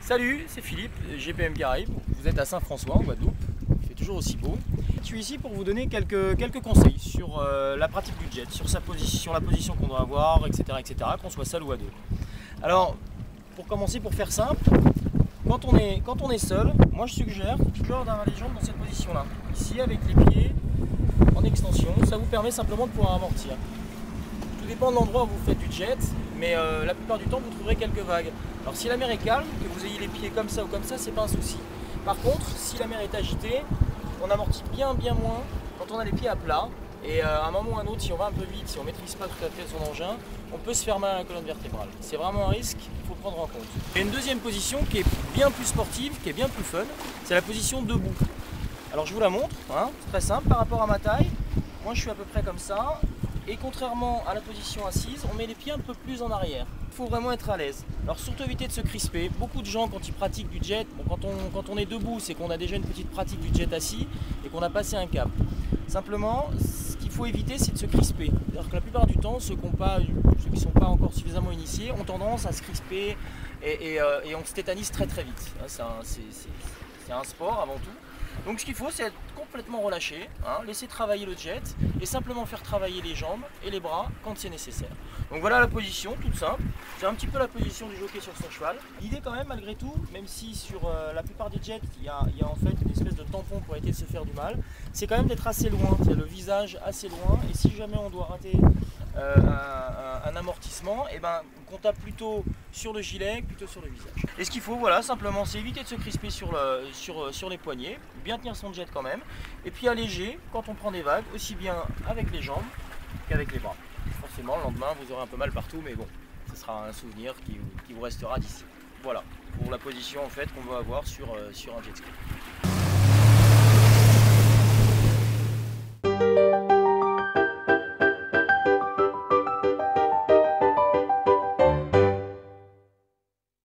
Salut, c'est Philippe, GPM Caraïbes. Vous êtes à Saint-François en Guadeloupe, il fait toujours aussi beau. Je suis ici pour vous donner quelques conseils sur la pratique du jet, sur la position qu'on doit avoir, etc., qu'on soit seul ou à deux. Alors, pour commencer, pour faire simple, quand on est seul, moi je suggère toujours d'avoir les jambes dans cette position-là. Ici, avec les pieds en extension, ça vous permet simplement de pouvoir amortir. Tout dépend de l'endroit où vous faites du jet, mais la plupart du temps vous trouverez quelques vagues. Alors si la mer est calme, que vous ayez les pieds comme ça ou comme ça, c'est pas un souci. Par contre, si la mer est agitée, on amortit bien moins quand on a les pieds à plat. Et à un moment ou à un autre, si on va un peu vite, si on ne maîtrise pas tout à fait son engin, on peut se faire mal à la colonne vertébrale. C'est vraiment un risque qu'il faut prendre en compte. Il y a une deuxième position qui est bien plus sportive, qui est bien plus fun, c'est la position debout. Alors je vous la montre, hein, c'est très simple par rapport à ma taille. Moi je suis à peu près comme ça. Et contrairement à la position assise, on met les pieds un peu plus en arrière. Il faut vraiment être à l'aise. Alors surtout éviter de se crisper. Beaucoup de gens quand ils pratiquent du jet, bon, quand on est debout, c'est qu'on a déjà une petite pratique du jet assis et qu'on a passé un cap. Simplement, ce qu'il faut éviter, c'est de se crisper. C'est-à-dire que la plupart du temps, ceux qui ne sont pas encore suffisamment initiés ont tendance à se crisper et on se tétanise très vite. C'est un sport avant tout. Donc ce qu'il faut, c'est être complètement relâché, hein, laisser travailler le jet et simplement faire travailler les jambes et les bras quand c'est nécessaire. Donc voilà la position, toute simple. C'est un petit peu la position du jockey sur son cheval. L'idée quand même, malgré tout, même si sur la plupart des jets, il y a en fait une espèce de tampon pour éviter de se faire du mal, c'est quand même d'être assez loin, c'est le visage assez loin. Et si jamais on doit rater un amortissement, et ben qu'on tape plutôt sur le gilet plutôt sur le visage. Et ce qu'il faut, voilà, simplement, c'est éviter de se crisper sur les poignets, bien tenir son jet quand même, et puis alléger quand on prend des vagues, aussi bien avec les jambes qu'avec les bras. Forcément, le lendemain, vous aurez un peu mal partout, mais bon, ce sera un souvenir qui vous restera d'ici. Voilà, pour la position en fait qu'on veut avoir sur un jet ski.